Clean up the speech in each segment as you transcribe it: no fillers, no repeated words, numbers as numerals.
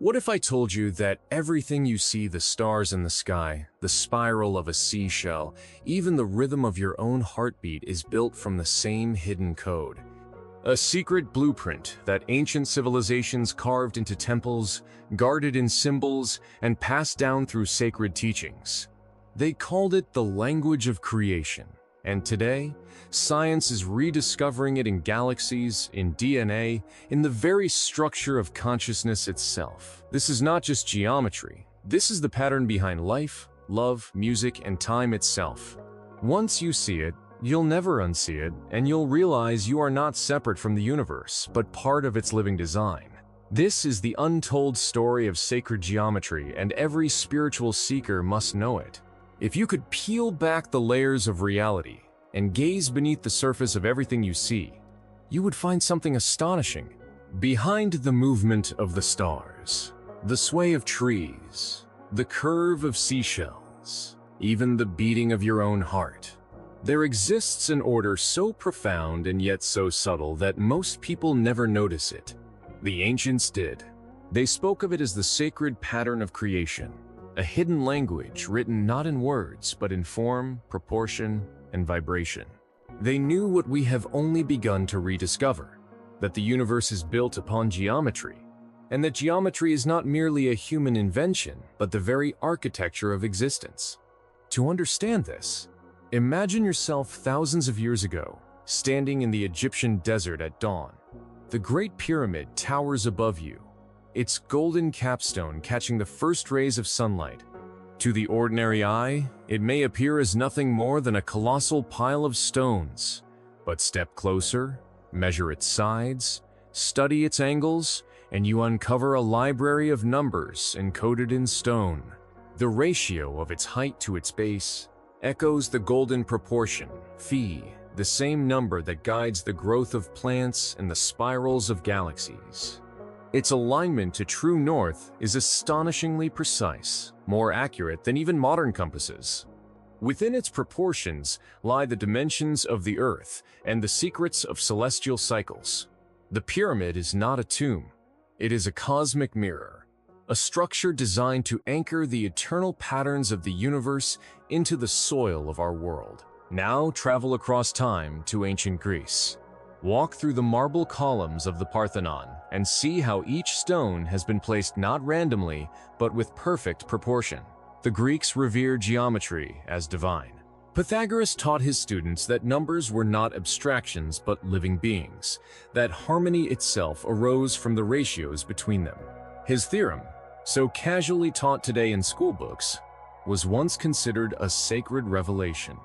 What if I told you that everything you see, the stars in the sky, the spiral of a seashell, even the rhythm of your own heartbeat is built from the same hidden code? A secret blueprint that ancient civilizations carved into temples, guarded in symbols, and passed down through sacred teachings. They called it the language of creation. And today, science is rediscovering it in galaxies, in DNA, in the very structure of consciousness itself. This is not just geometry. This is the pattern behind life, love, music, and time itself. Once you see it, you'll never unsee it, and you'll realize you are not separate from the universe, but part of its living design. This is the untold story of sacred geometry, and every spiritual seeker must know it. If you could peel back the layers of reality and gaze beneath the surface of everything you see, you would find something astonishing. Behind the movement of the stars, the sway of trees, the curve of seashells, even the beating of your own heart, there exists an order so profound and yet so subtle that most people never notice it. The ancients did. They spoke of it as the sacred pattern of creation. A hidden language written not in words, but in form, proportion, and vibration. They knew what we have only begun to rediscover, that the universe is built upon geometry, and that geometry is not merely a human invention, but the very architecture of existence. To understand this, imagine yourself thousands of years ago, standing in the Egyptian desert at dawn. The Great Pyramid towers above you, its golden capstone catching the first rays of sunlight. To the ordinary eye, it may appear as nothing more than a colossal pile of stones. But step closer, measure its sides, study its angles, and you uncover a library of numbers encoded in stone. The ratio of its height to its base echoes the golden proportion, phi, the same number that guides the growth of plants and the spirals of galaxies. Its alignment to true north is astonishingly precise, more accurate than even modern compasses. Within its proportions lie the dimensions of the earth and the secrets of celestial cycles. The pyramid is not a tomb. It is a cosmic mirror, a structure designed to anchor the eternal patterns of the universe into the soil of our world. Now travel across time to ancient Greece. Walk through the marble columns of the Parthenon and see how each stone has been placed not randomly, but with perfect proportion. The Greeks revered geometry as divine. Pythagoras taught his students that numbers were not abstractions but living beings, that harmony itself arose from the ratios between them. His theorem, so casually taught today in schoolbooks, was once considered a sacred revelation.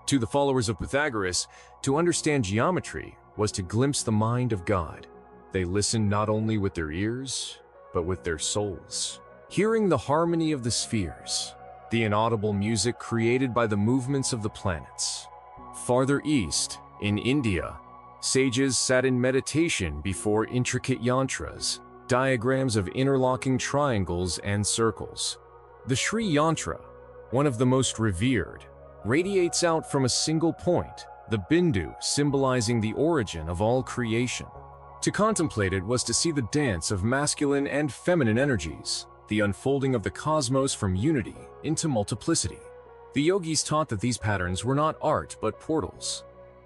To the followers of Pythagoras, to understand geometry was to glimpse the mind of God. They listened not only with their ears, but with their souls. Hearing the harmony of the spheres, the inaudible music created by the movements of the planets. Farther east, in India, sages sat in meditation before intricate yantras, diagrams of interlocking triangles and circles. The Sri Yantra, one of the most revered, radiates out from a single point, the Bindu symbolizing the origin of all creation. To contemplate it was to see the dance of masculine and feminine energies, the unfolding of the cosmos from unity into multiplicity. The yogis taught that these patterns were not art but portals.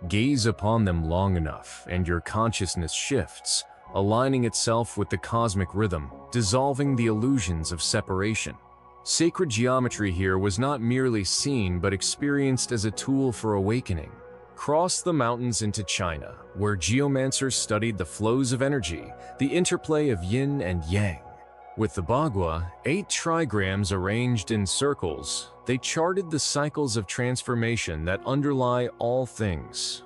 Gaze upon them long enough and your consciousness shifts, aligning itself with the cosmic rhythm, dissolving the illusions of separation. Sacred geometry here was not merely seen but experienced as a tool for awakening. Cross the mountains into China, where geomancers studied the flows of energy, the interplay of yin and yang. With the Bagua, 8 trigrams arranged in circles, they charted the cycles of transformation that underlie all things.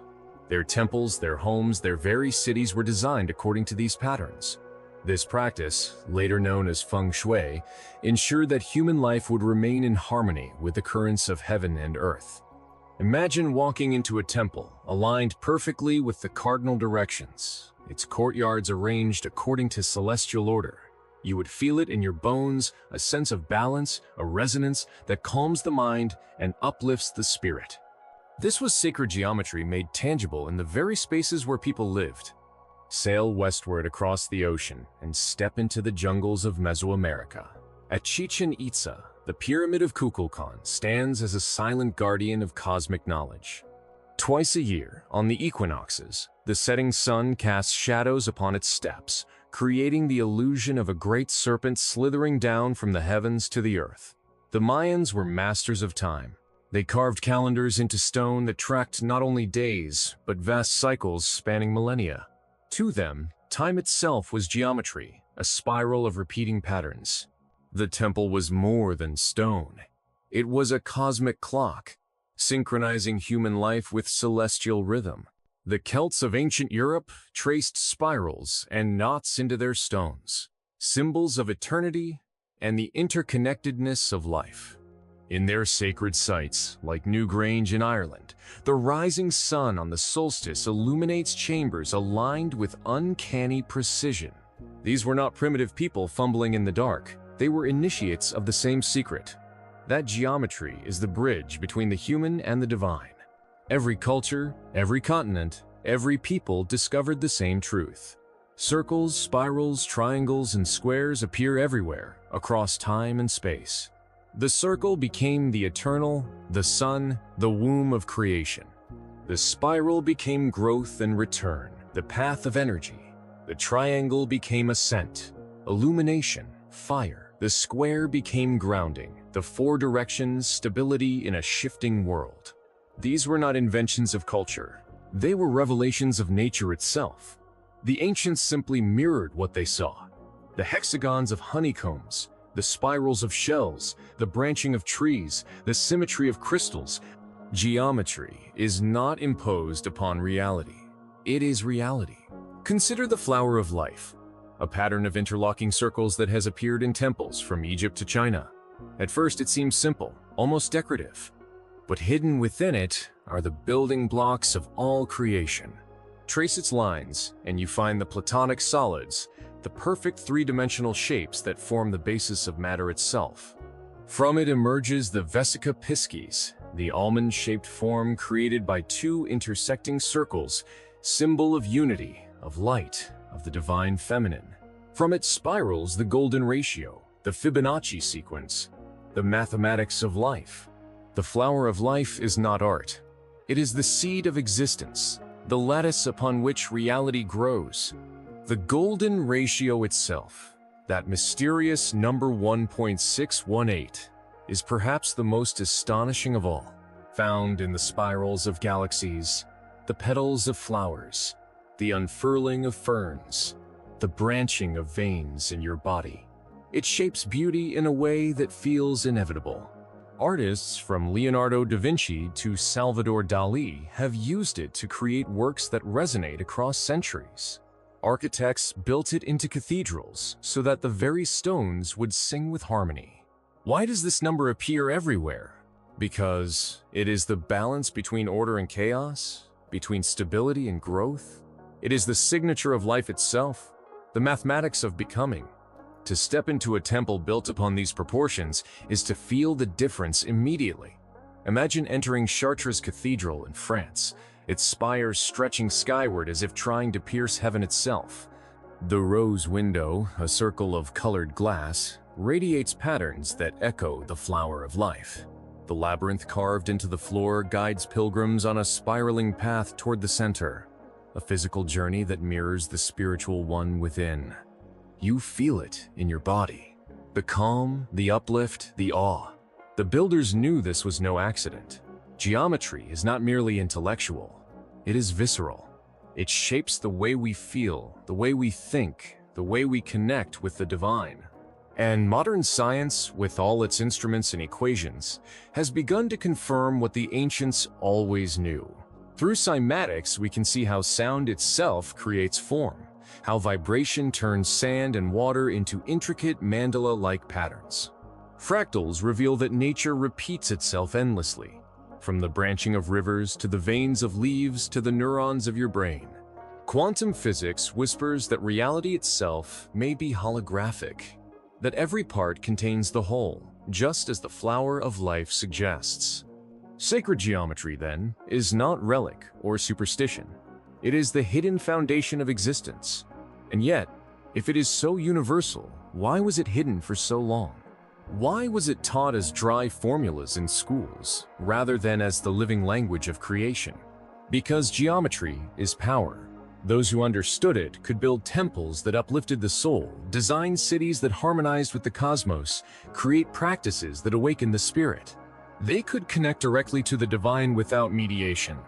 Their temples, their homes, their very cities were designed according to these patterns. This practice, later known as feng shui, ensured that human life would remain in harmony with the currents of heaven and earth. Imagine walking into a temple, aligned perfectly with the cardinal directions, its courtyards arranged according to celestial order. You would feel it in your bones, a sense of balance, a resonance that calms the mind and uplifts the spirit. This was sacred geometry made tangible in the very spaces where people lived. Sail westward across the ocean and step into the jungles of Mesoamerica. At Chichen Itza, the Pyramid of Kukulkan stands as a silent guardian of cosmic knowledge. Twice a year, on the equinoxes, the setting sun casts shadows upon its steps, creating the illusion of a great serpent slithering down from the heavens to the earth. The Mayans were masters of time. They carved calendars into stone that tracked not only days, but vast cycles spanning millennia. To them, time itself was geometry, a spiral of repeating patterns. The temple was more than stone. It was a cosmic clock, synchronizing human life with celestial rhythm. The Celts of ancient Europe traced spirals and knots into their stones, symbols of eternity and the interconnectedness of life. In their sacred sites, like Newgrange in Ireland, the rising sun on the solstice illuminates chambers aligned with uncanny precision. These were not primitive people fumbling in the dark. They were initiates of the same secret. That geometry is the bridge between the human and the divine. Every culture, every continent, every people discovered the same truth. Circles, spirals, triangles, and squares appear everywhere, across time and space. The circle became the eternal, the sun, the womb of creation. The spiral became growth and return, the path of energy. The triangle became ascent, illumination, fire. The square became grounding, the four directions, stability in a shifting world. These were not inventions of culture. They were revelations of nature itself. The ancients simply mirrored what they saw. The hexagons of honeycombs, the spirals of shells, the branching of trees, the symmetry of crystals. Geometry is not imposed upon reality. It is reality. Consider the flower of life, a pattern of interlocking circles that has appeared in temples from Egypt to China. At first it seems simple, almost decorative. But hidden within it are the building blocks of all creation. Trace its lines, and you find the platonic solids, the perfect three-dimensional shapes that form the basis of matter itself. From it emerges the vesica piscis, the almond-shaped form created by two intersecting circles, symbol of unity, of light, of the divine feminine. From it spirals the golden ratio, the Fibonacci sequence, the mathematics of life. The flower of life is not art. It is the seed of existence, the lattice upon which reality grows. The golden ratio itself, that mysterious number 1.618, is perhaps the most astonishing of all. Found in the spirals of galaxies, the petals of flowers, the unfurling of ferns, the branching of veins in your body. It shapes beauty in a way that feels inevitable. Artists from Leonardo da Vinci to Salvador Dali have used it to create works that resonate across centuries. Architects built it into cathedrals so that the very stones would sing with harmony. Why does this number appear everywhere? Because it is the balance between order and chaos, between stability and growth. It is the signature of life itself, the mathematics of becoming. To step into a temple built upon these proportions is to feel the difference immediately. Imagine entering Chartres Cathedral in France, its spires stretching skyward as if trying to pierce heaven itself. The rose window, a circle of colored glass, radiates patterns that echo the flower of life. The labyrinth carved into the floor guides pilgrims on a spiraling path toward the center, a physical journey that mirrors the spiritual one within. You feel it in your body. The calm, the uplift, the awe. The builders knew this was no accident. Geometry is not merely intellectual. It is visceral. It shapes the way we feel, the way we think, the way we connect with the divine. And modern science, with all its instruments and equations, has begun to confirm what the ancients always knew. Through cymatics, we can see how sound itself creates form, how vibration turns sand and water into intricate mandala-like patterns. Fractals reveal that nature repeats itself endlessly, from the branching of rivers to the veins of leaves to the neurons of your brain. Quantum physics whispers that reality itself may be holographic, that every part contains the whole, just as the flower of life suggests. Sacred geometry, then, is not relic or superstition. It is the hidden foundation of existence. And yet, if it is so universal, why was it hidden for so long? Why was it taught as dry formulas in schools, rather than as the living language of creation? Because geometry is power. Those who understood it could build temples that uplifted the soul, design cities that harmonized with the cosmos, create practices that awaken the spirit. They could connect directly to the divine without mediation.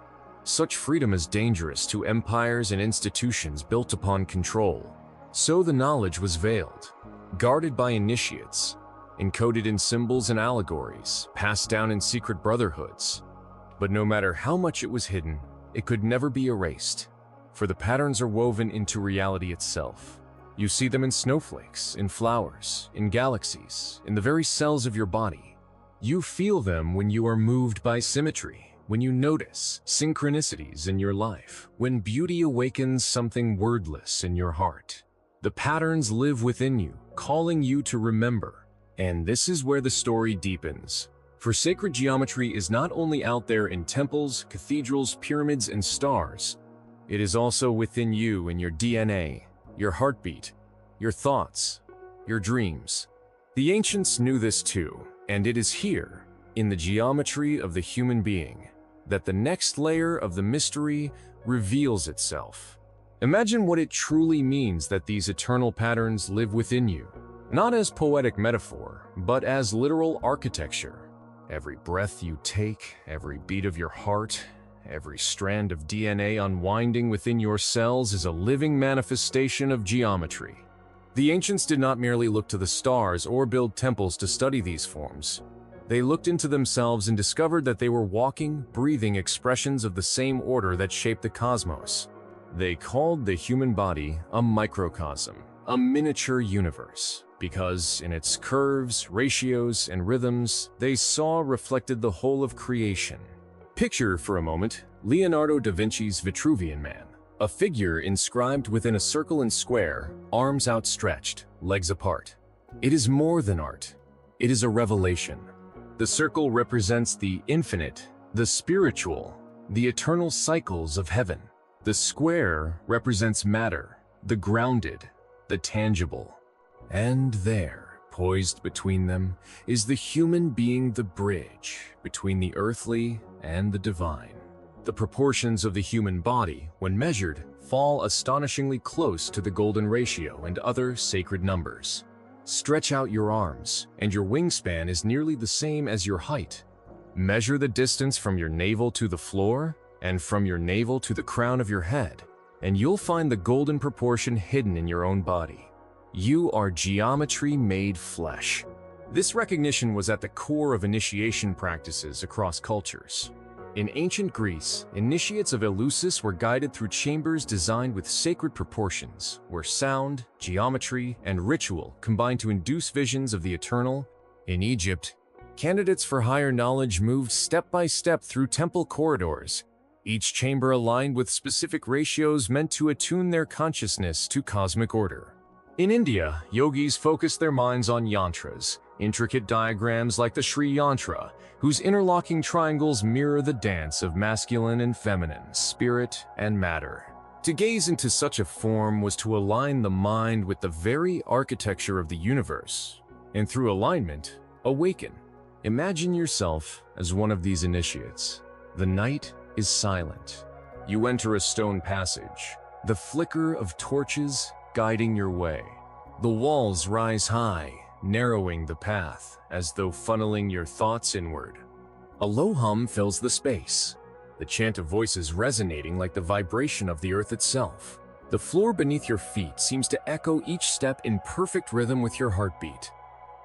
Such freedom is dangerous to empires and institutions built upon control. So the knowledge was veiled, guarded by initiates, encoded in symbols and allegories, passed down in secret brotherhoods. But no matter how much it was hidden, it could never be erased. For the patterns are woven into reality itself. You see them in snowflakes, in flowers, in galaxies, in the very cells of your body. You feel them when you are moved by symmetry, when you notice synchronicities in your life, when beauty awakens something wordless in your heart. The patterns live within you, calling you to remember. And this is where the story deepens. For sacred geometry is not only out there in temples, cathedrals, pyramids, and stars. It is also within you in your DNA, your heartbeat, your thoughts, your dreams. The ancients knew this too, and it is here, in the geometry of the human being, that the next layer of the mystery reveals itself. Imagine what it truly means that these eternal patterns live within you, not as poetic metaphor, but as literal architecture. Every breath you take, every beat of your heart, every strand of DNA unwinding within your cells is a living manifestation of geometry. The ancients did not merely look to the stars or build temples to study these forms. They looked into themselves and discovered that they were walking, breathing expressions of the same order that shaped the cosmos. They called the human body a microcosm, a miniature universe, because in its curves, ratios, and rhythms, they saw reflected the whole of creation. Picture for a moment Leonardo da Vinci's Vitruvian Man, a figure inscribed within a circle and square, arms outstretched, legs apart. It is more than art. It is a revelation. The circle represents the infinite, the spiritual, the eternal cycles of heaven. The square represents matter, the grounded, the tangible. And there, poised between them, is the human being, the bridge between the earthly and the divine. The proportions of the human body, when measured, fall astonishingly close to the golden ratio and other sacred numbers. Stretch out your arms, and your wingspan is nearly the same as your height. Measure the distance from your navel to the floor, and from your navel to the crown of your head, and you'll find the golden proportion hidden in your own body. You are geometry made flesh. This recognition was at the core of initiation practices across cultures. In ancient Greece, initiates of Eleusis were guided through chambers designed with sacred proportions, where sound, geometry, and ritual combined to induce visions of the eternal. In Egypt, candidates for higher knowledge moved step by step through temple corridors, each chamber aligned with specific ratios meant to attune their consciousness to cosmic order. In India, yogis focused their minds on yantras, intricate diagrams like the Sri Yantra, whose interlocking triangles mirror the dance of masculine and feminine, spirit and matter. To gaze into such a form was to align the mind with the very architecture of the universe, and through alignment, awaken. Imagine yourself as one of these initiates. The night is silent. You enter a stone passage, the flicker of torches guiding your way. The walls rise high, narrowing the path, as though funneling your thoughts inward. A low hum fills the space, the chant of voices resonating like the vibration of the earth itself. The floor beneath your feet seems to echo each step in perfect rhythm with your heartbeat.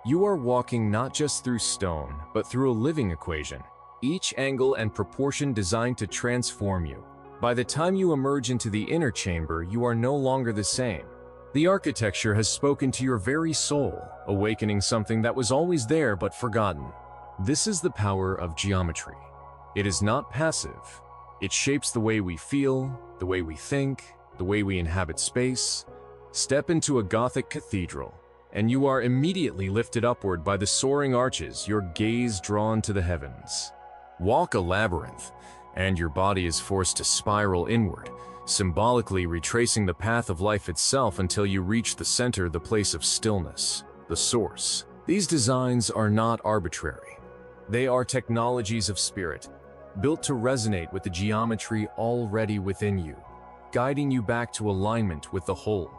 You are walking not just through stone, but through a living equation, each angle and proportion designed to transform you. By the time you emerge into the inner chamber, you are no longer the same. The architecture has spoken to your very soul, awakening something that was always there but forgotten. This is the power of geometry. It is not passive. It shapes the way we feel, the way we think, the way we inhabit space. Step into a Gothic cathedral, and you are immediately lifted upward by the soaring arches, your gaze drawn to the heavens. Walk a labyrinth, and your body is forced to spiral inward, symbolically retracing the path of life itself until you reach the center, the place of stillness, the source. These designs are not arbitrary. They are technologies of spirit, built to resonate with the geometry already within you, guiding you back to alignment with the whole.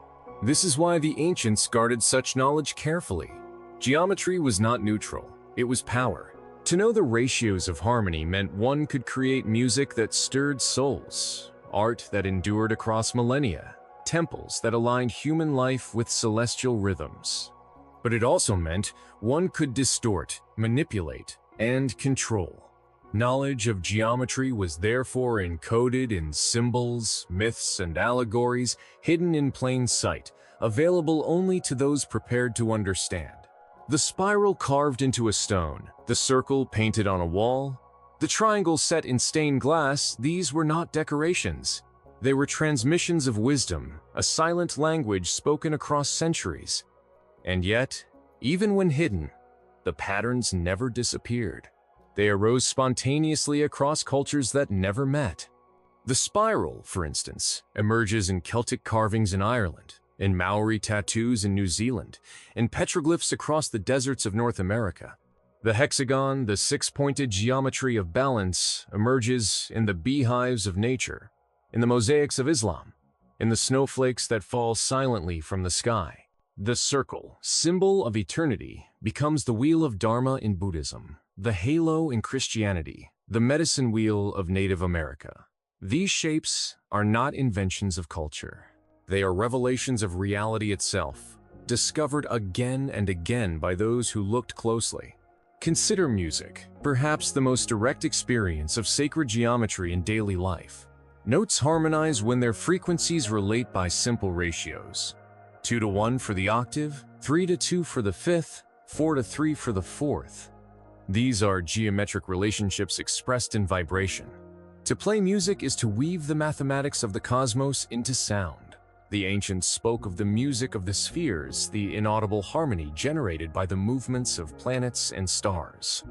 This is why the ancients guarded such knowledge carefully. Geometry was not neutral, it was power. To know the ratios of harmony meant one could create music that stirred souls, art that endured across millennia, temples that aligned human life with celestial rhythms. But it also meant one could distort, manipulate, and control. Knowledge of geometry was therefore encoded in symbols, myths, and allegories, hidden in plain sight, available only to those prepared to understand. The spiral carved into a stone, the circle painted on a wall, the triangle set in stained glass, these were not decorations. They were transmissions of wisdom, a silent language spoken across centuries. And yet, even when hidden, the patterns never disappeared. They arose spontaneously across cultures that never met. The spiral, for instance, emerges in Celtic carvings in Ireland, in Maori tattoos in New Zealand, in petroglyphs across the deserts of North America. The hexagon, the six-pointed geometry of balance, emerges in the beehives of nature, in the mosaics of Islam, in the snowflakes that fall silently from the sky. The circle, symbol of eternity, becomes the wheel of Dharma in Buddhism, the halo in Christianity, the medicine wheel of Native America. These shapes are not inventions of culture. They are revelations of reality itself, discovered again and again by those who looked closely. Consider music, perhaps the most direct experience of sacred geometry in daily life. Notes harmonize when their frequencies relate by simple ratios. 2-to-1 for the octave, 3-to-2 for the fifth, 4-to-3 for the fourth. These are geometric relationships expressed in vibration. To play music is to weave the mathematics of the cosmos into sound. The ancients spoke of the music of the spheres, the inaudible harmony generated by the movements of planets and stars.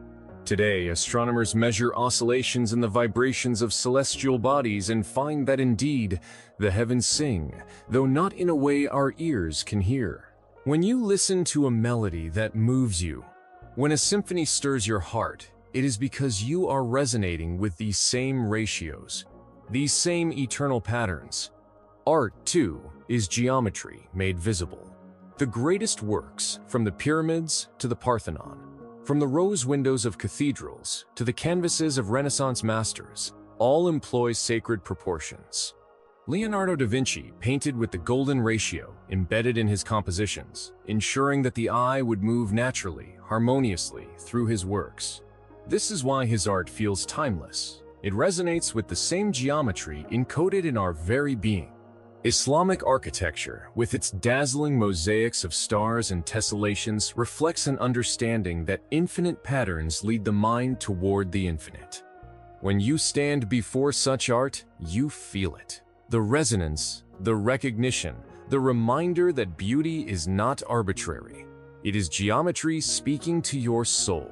Today, astronomers measure oscillations in the vibrations of celestial bodies and find that indeed, the heavens sing, though not in a way our ears can hear. When you listen to a melody that moves you, when a symphony stirs your heart, it is because you are resonating with these same ratios, these same eternal patterns. Art, too, is geometry made visible. The greatest works, from the pyramids to the Parthenon, from the rose windows of cathedrals to the canvases of Renaissance masters, all employ sacred proportions. Leonardo da Vinci painted with the golden ratio embedded in his compositions, ensuring that the eye would move naturally, harmoniously through his works. This is why his art feels timeless. It resonates with the same geometry encoded in our very being. Islamic architecture, with its dazzling mosaics of stars and tessellations, reflects an understanding that infinite patterns lead the mind toward the infinite. When you stand before such art, you feel it. The resonance, the recognition, the reminder that beauty is not arbitrary. It is geometry speaking to your soul.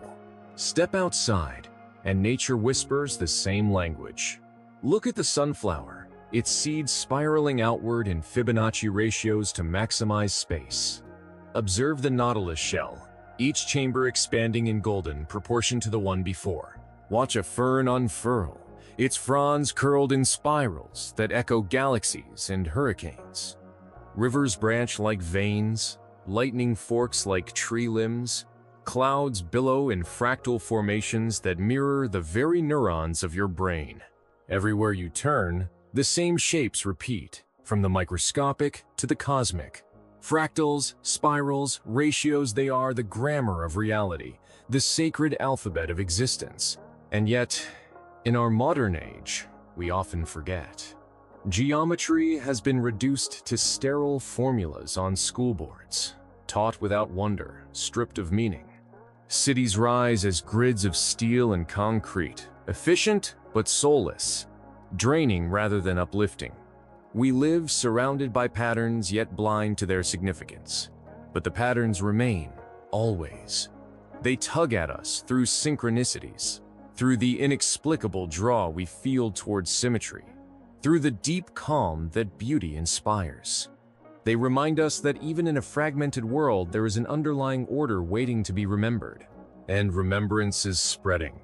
Step outside, and nature whispers the same language. Look at the sunflower. Its seeds spiraling outward in Fibonacci ratios to maximize space. Observe the nautilus shell, each chamber expanding in golden proportion to the one before. Watch a fern unfurl, its fronds curled in spirals that echo galaxies and hurricanes. Rivers branch like veins, lightning forks like tree limbs, clouds billow in fractal formations that mirror the very neurons of your brain. Everywhere you turn, the same shapes repeat, from the microscopic to the cosmic. Fractals, spirals, ratios, they are the grammar of reality, the sacred alphabet of existence. And yet, in our modern age, we often forget. Geometry has been reduced to sterile formulas on school boards, taught without wonder, stripped of meaning. Cities rise as grids of steel and concrete, efficient but soulless, draining rather than uplifting. We live surrounded by patterns yet blind to their significance. But the patterns remain, always. They tug at us through synchronicities, through the inexplicable draw we feel towards symmetry, through the deep calm that beauty inspires. They remind us that even in a fragmented world, there is an underlying order waiting to be remembered. And remembrance is spreading.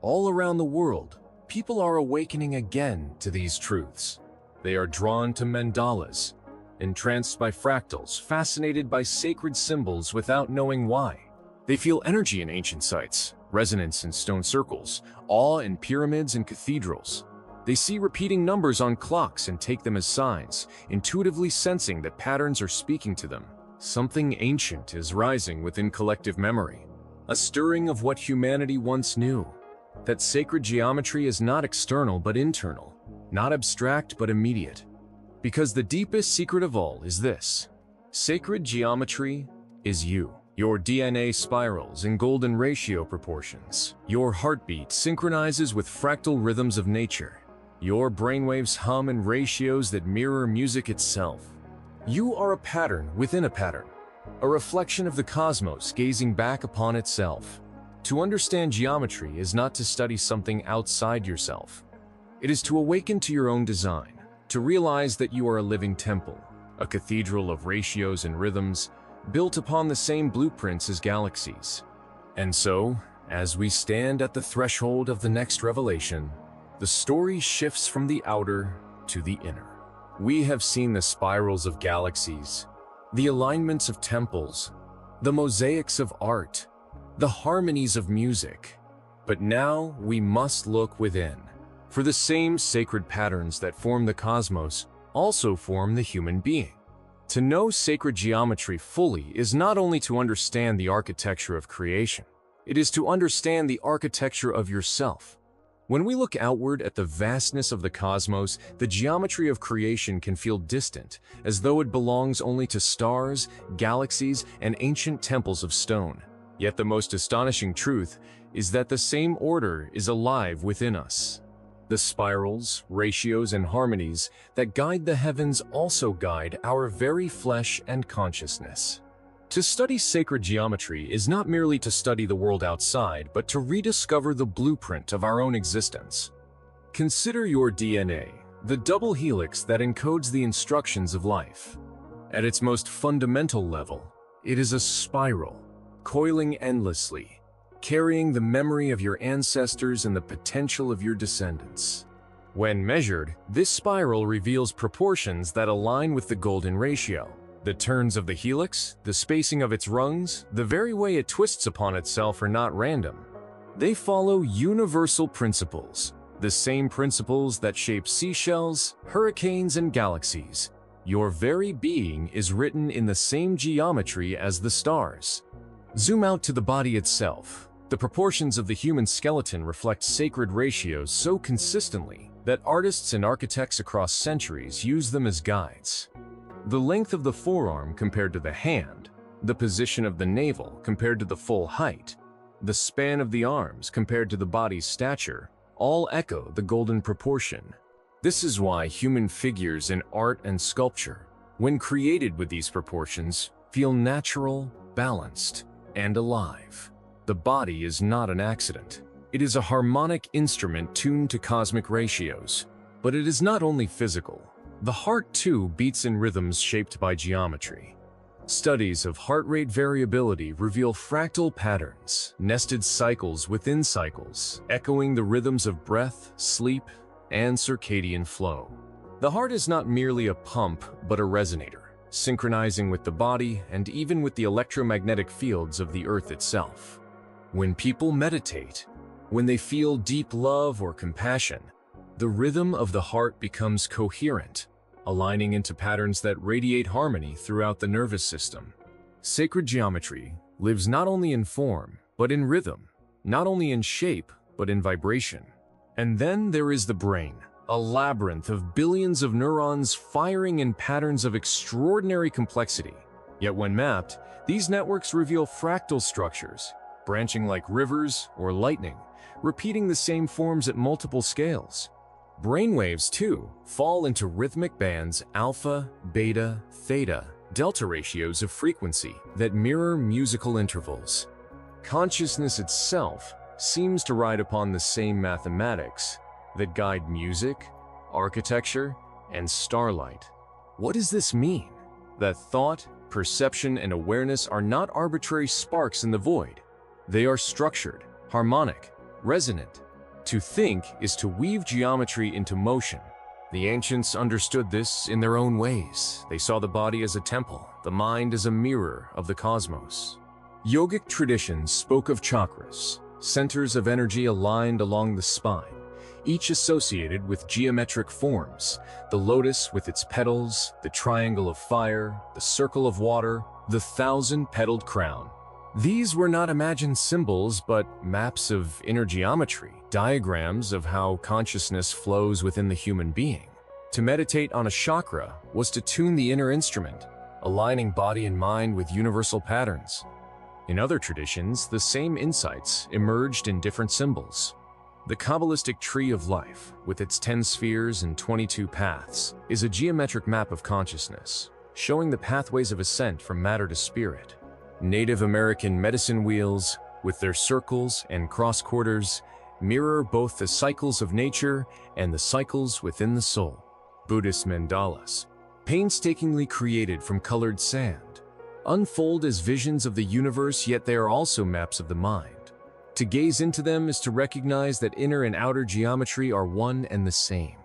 All around the world, people are awakening again to these truths. They are drawn to mandalas, entranced by fractals, fascinated by sacred symbols without knowing why. They feel energy in ancient sites, resonance in stone circles, awe in pyramids and cathedrals. They see repeating numbers on clocks and take them as signs, intuitively sensing that patterns are speaking to them. Something ancient is rising within collective memory, a stirring of what humanity once knew. That sacred geometry is not external but internal, not abstract but immediate. Because the deepest secret of all is this: sacred geometry is you. Your DNA spirals in golden ratio proportions. Your heartbeat synchronizes with fractal rhythms of nature. Your brainwaves hum in ratios that mirror music itself. You are a pattern within a pattern, a reflection of the cosmos gazing back upon itself. To understand geometry is not to study something outside yourself. It is to awaken to your own design, to realize that you are a living temple, a cathedral of ratios and rhythms, built upon the same blueprints as galaxies. And so, as we stand at the threshold of the next revelation, the story shifts from the outer to the inner. We have seen the spirals of galaxies, the alignments of temples, the mosaics of art, the harmonies of music. But now we must look within, for the same sacred patterns that form the cosmos also form the human being. To know sacred geometry fully is not only to understand the architecture of creation, it is to understand the architecture of yourself. When we look outward at the vastness of the cosmos, the geometry of creation can feel distant, as though it belongs only to stars, galaxies, and ancient temples of stone. Yet the most astonishing truth is that the same order is alive within us. The spirals, ratios, and harmonies that guide the heavens also guide our very flesh and consciousness. To study sacred geometry is not merely to study the world outside, but to rediscover the blueprint of our own existence. Consider your DNA, the double helix that encodes the instructions of life. At its most fundamental level, it is a spiral, coiling endlessly, carrying the memory of your ancestors and the potential of your descendants. When measured, this spiral reveals proportions that align with the golden ratio. The turns of the helix, the spacing of its rungs, the very way it twists upon itself are not random. They follow universal principles, the same principles that shape seashells, hurricanes, and galaxies. Your very being is written in the same geometry as the stars. Zoom out to the body itself. The proportions of the human skeleton reflect sacred ratios so consistently that artists and architects across centuries use them as guides. The length of the forearm compared to the hand, the position of the navel compared to the full height, the span of the arms compared to the body's stature, all echo the golden proportion. This is why human figures in art and sculpture, when created with these proportions, feel natural, balanced, and alive. The body is not an accident. It is a harmonic instrument tuned to cosmic ratios. But it is not only physical. The heart, too, beats in rhythms shaped by geometry. Studies of heart rate variability reveal fractal patterns, nested cycles within cycles, echoing the rhythms of breath, sleep, and circadian flow. The heart is not merely a pump, but a resonator, synchronizing with the body and even with the electromagnetic fields of the earth itself. When people meditate, when they feel deep love or compassion, the rhythm of the heart becomes coherent, aligning into patterns that radiate harmony throughout the nervous system. Sacred geometry lives not only in form, but in rhythm, not only in shape, but in vibration. And then there is the brain, a labyrinth of billions of neurons firing in patterns of extraordinary complexity. Yet when mapped, these networks reveal fractal structures, branching like rivers or lightning, repeating the same forms at multiple scales. Brainwaves, too, fall into rhythmic bands alpha, beta, theta, delta ratios of frequency that mirror musical intervals. Consciousness itself seems to ride upon the same mathematics that guide music, architecture, and starlight. What does this mean? That thought, perception, and awareness are not arbitrary sparks in the void. They are structured, harmonic, resonant. To think is to weave geometry into motion. The ancients understood this in their own ways. They saw the body as a temple, the mind as a mirror of the cosmos. Yogic traditions spoke of chakras, centers of energy aligned along the spine, each associated with geometric forms: the lotus with its petals, the triangle of fire, the circle of water, the thousand-petaled crown. These were not imagined symbols, but maps of inner geometry, diagrams of how consciousness flows within the human being. To meditate on a chakra was to tune the inner instrument, aligning body and mind with universal patterns. In other traditions, the same insights emerged in different symbols. The Kabbalistic tree of life, with its 10 spheres and 22 paths, is a geometric map of consciousness, showing the pathways of ascent from matter to spirit. Native American medicine wheels, with their circles and cross quarters, mirror both the cycles of nature and the cycles within the soul. Buddhist mandalas, painstakingly created from colored sand, unfold as visions of the universe, yet they are also maps of the mind. To gaze into them is to recognize that inner and outer geometry are one and the same.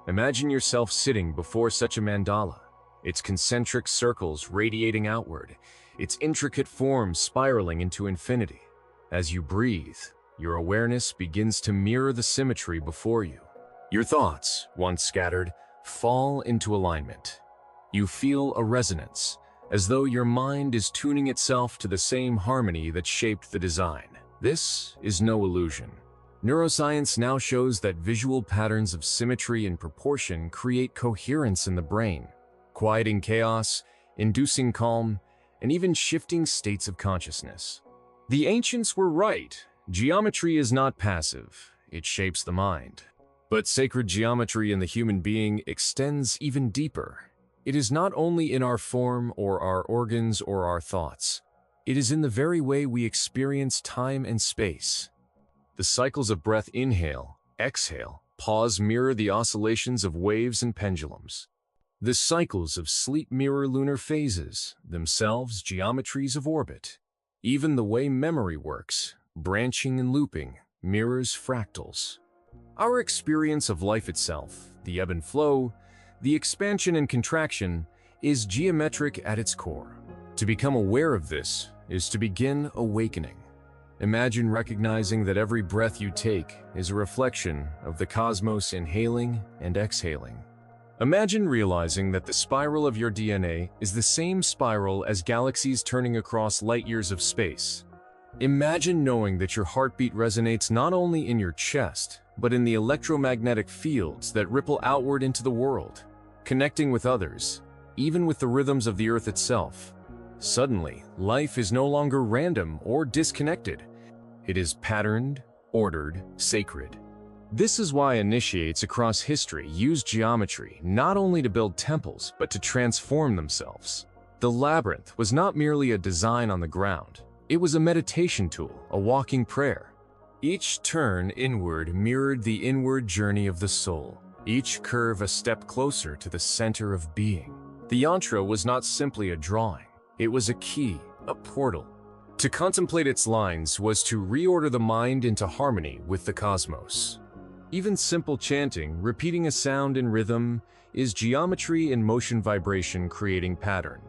Imagine yourself sitting before such a mandala, its concentric circles radiating outward, its intricate forms spiraling into infinity. As you breathe, your awareness begins to mirror the symmetry before you. Your thoughts, once scattered, fall into alignment. You feel a resonance, as though your mind is tuning itself to the same harmony that shaped the design. This is no illusion. Neuroscience now shows that visual patterns of symmetry and proportion create coherence in the brain, quieting chaos, inducing calm, and even shifting states of consciousness. The ancients were right. Geometry is not passive. It shapes the mind. But sacred geometry in the human being extends even deeper. It is not only in our form or our organs or our thoughts. It is in the very way we experience time and space. The cycles of breath, inhale, exhale, pause mirror the oscillations of waves and pendulums. The cycles of sleep mirror lunar phases, themselves geometries of orbit. Even the way memory works, branching and looping, mirrors fractals. Our experience of life itself, the ebb and flow, the expansion and contraction, is geometric at its core. To become aware of this is to begin awakening. Imagine recognizing that every breath you take is a reflection of the cosmos inhaling and exhaling. Imagine realizing that the spiral of your DNA is the same spiral as galaxies turning across light years of space. Imagine knowing that your heartbeat resonates not only in your chest, but in the electromagnetic fields that ripple outward into the world, connecting with others, even with the rhythms of the earth itself. Suddenly, life is no longer random or disconnected. It is patterned, ordered, sacred. This is why initiates across history used geometry not only to build temples, but to transform themselves. The labyrinth was not merely a design on the ground. It was a meditation tool, a walking prayer. Each turn inward mirrored the inward journey of the soul, each curve a step closer to the center of being. The yantra was not simply a drawing. It was a key, a portal. To contemplate its lines was to reorder the mind into harmony with the cosmos. Even simple chanting, repeating a sound in rhythm, is geometry in motion vibration creating pattern,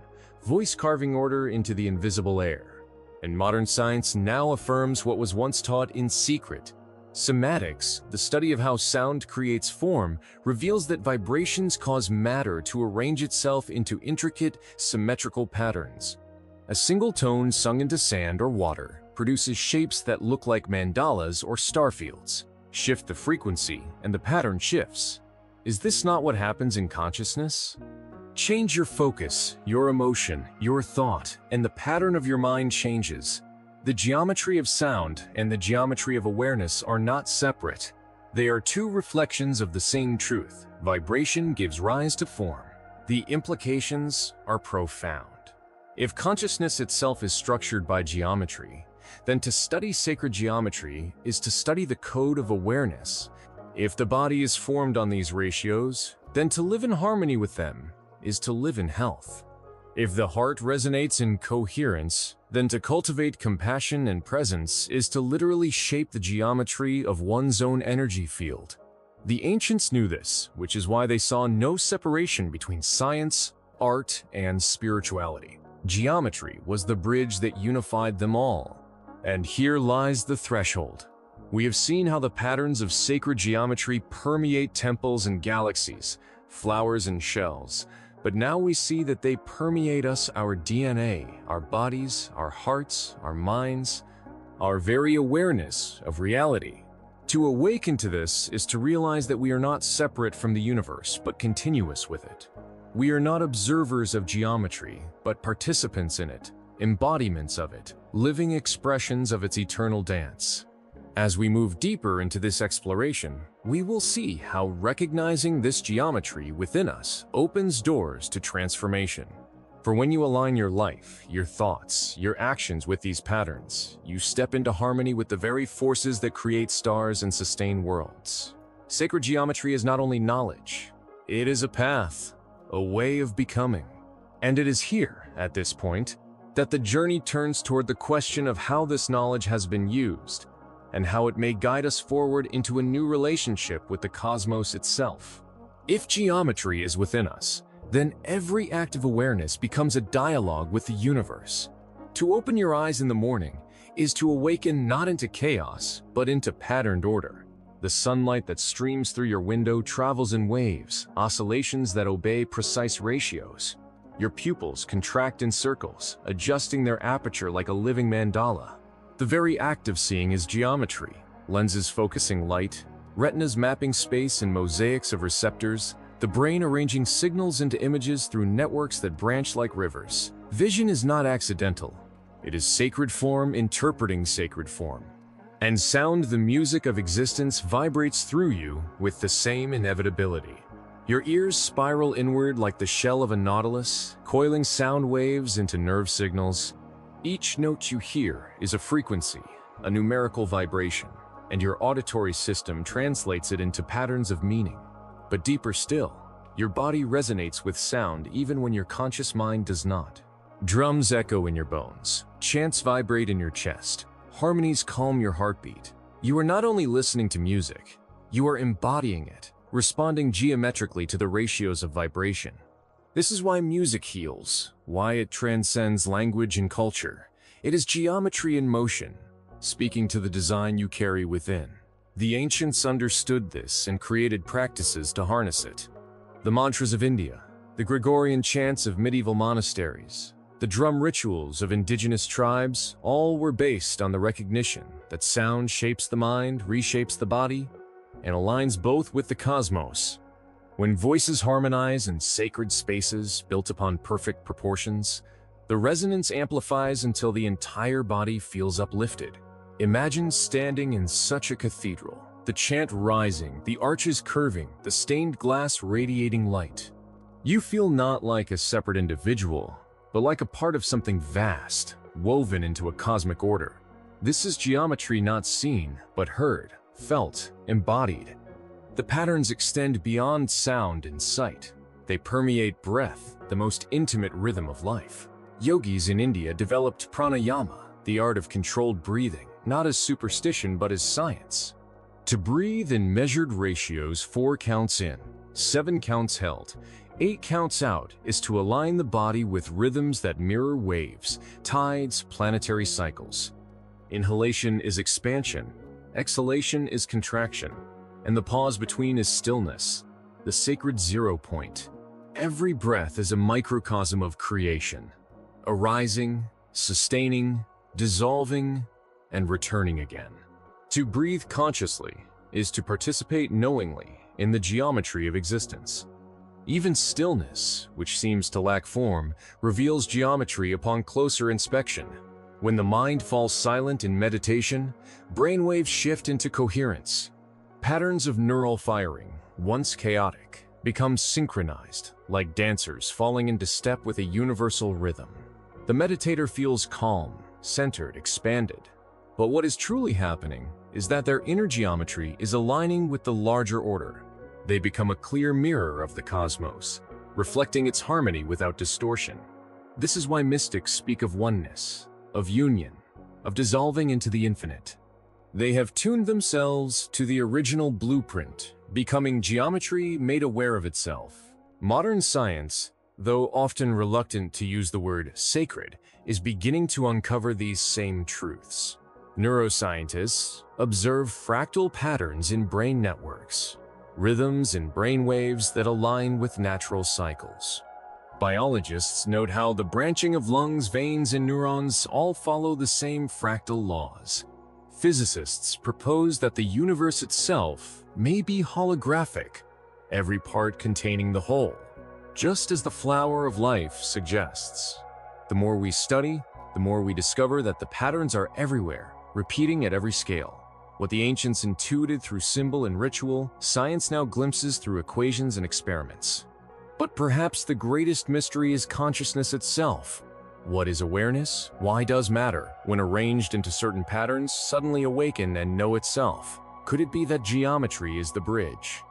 voice carving order into the invisible air. And modern science now affirms what was once taught in secret. Cymatics, the study of how sound creates form, reveals that vibrations cause matter to arrange itself into intricate, symmetrical patterns. A single tone sung into sand or water produces shapes that look like mandalas or starfields. Shift the frequency, and the pattern shifts. Is this not what happens in consciousness? Change your focus, your emotion, your thought, and the pattern of your mind changes. The geometry of sound and the geometry of awareness are not separate. They are two reflections of the same truth. Vibration gives rise to form. The implications are profound. If consciousness itself is structured by geometry, then to study sacred geometry is to study the code of awareness. If the body is formed on these ratios, then to live in harmony with them is to live in health. If the heart resonates in coherence, then to cultivate compassion and presence is to literally shape the geometry of one's own energy field. The ancients knew this, which is why they saw no separation between science, art, and spirituality. Geometry was the bridge that unified them all. And here lies the threshold. We have seen how the patterns of sacred geometry permeate temples and galaxies, flowers and shells, but now we see that they permeate us, our DNA, our bodies, our hearts, our minds, our very awareness of reality. To awaken to this is to realize that we are not separate from the universe, but continuous with it. We are not observers of geometry, but participants in it, embodiments of it, living expressions of its eternal dance. As we move deeper into this exploration, we will see how recognizing this geometry within us opens doors to transformation. For when you align your life, your thoughts, your actions with these patterns, you step into harmony with the very forces that create stars and sustain worlds. Sacred geometry is not only knowledge, it is a path, a way of becoming. And it is here, at this point, that the journey turns toward the question of how this knowledge has been used, and how it may guide us forward into a new relationship with the cosmos itself. If geometry is within us, then every act of awareness becomes a dialogue with the universe. To open your eyes in the morning is to awaken not into chaos, but into patterned order. The sunlight that streams through your window travels in waves, oscillations that obey precise ratios. Your pupils contract in circles, adjusting their aperture like a living mandala. The very act of seeing is geometry, lenses focusing light, retinas mapping space in mosaics of receptors, the brain arranging signals into images through networks that branch like rivers. Vision is not accidental. It is sacred form interpreting sacred form. And sound, the music of existence, vibrates through you with the same inevitability. Your ears spiral inward like the shell of a nautilus, coiling sound waves into nerve signals. Each note you hear is a frequency, a numerical vibration, and your auditory system translates it into patterns of meaning. But deeper still, your body resonates with sound even when your conscious mind does not. Drums echo in your bones, chants vibrate in your chest, harmonies calm your heartbeat. You are not only listening to music, you are embodying it, responding geometrically to the ratios of vibration. This is why music heals, why it transcends language and culture. It is geometry in motion, speaking to the design you carry within. The ancients understood this and created practices to harness it. The mantras of India, the Gregorian chants of medieval monasteries, the drum rituals of indigenous tribes, all were based on the recognition that sound shapes the mind, reshapes the body, and aligns both with the cosmos. When voices harmonize in sacred spaces built upon perfect proportions, the resonance amplifies until the entire body feels uplifted. Imagine standing in such a cathedral, the chant rising, the arches curving, the stained glass radiating light. You feel not like a separate individual, but like a part of something vast, woven into a cosmic order. This is geometry not seen, but heard, felt, embodied. The patterns extend beyond sound and sight. They permeate breath, the most intimate rhythm of life. Yogis in India developed pranayama, the art of controlled breathing, not as superstition but as science. To breathe in measured ratios, 4 counts in, 7 counts held, 8 counts out is to align the body with rhythms that mirror waves, tides, planetary cycles. Inhalation is expansion, exhalation is contraction, and the pause between is stillness, the sacred 0 point. Every breath is a microcosm of creation, arising, sustaining, dissolving, and returning again. To breathe consciously is to participate knowingly in the geometry of existence. Even stillness, which seems to lack form, reveals geometry upon closer inspection. When the mind falls silent in meditation, brainwaves shift into coherence. Patterns of neural firing, once chaotic, become synchronized, like dancers falling into step with a universal rhythm. The meditator feels calm, centered, expanded. But what is truly happening is that their inner geometry is aligning with the larger order. They become a clear mirror of the cosmos, reflecting its harmony without distortion. This is why mystics speak of oneness, of union, of dissolving into the infinite. They have tuned themselves to the original blueprint, becoming geometry made aware of itself. Modern science, though often reluctant to use the word sacred, is beginning to uncover these same truths. Neuroscientists observe fractal patterns in brain networks, rhythms in brain waves that align with natural cycles. Biologists note how the branching of lungs, veins, and neurons all follow the same fractal laws. Physicists propose that the universe itself may be holographic, every part containing the whole, just as the flower of life suggests. The more we study, the more we discover that the patterns are everywhere, repeating at every scale. What the ancients intuited through symbol and ritual, science now glimpses through equations and experiments. But perhaps the greatest mystery is consciousness itself. What is awareness? Why does matter, when arranged into certain patterns, suddenly awaken and know itself? Could it be that geometry is the bridge?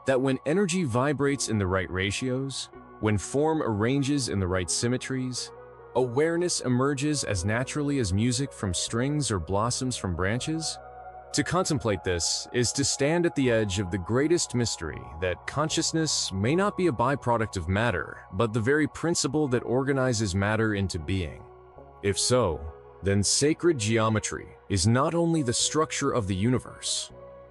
That when energy vibrates in the right ratios, when form arranges in the right symmetries, awareness emerges as naturally as music from strings or blossoms from branches? To contemplate this is to stand at the edge of the greatest mystery, that consciousness may not be a byproduct of matter, but the very principle that organizes matter into being. If so, then sacred geometry is not only the structure of the universe,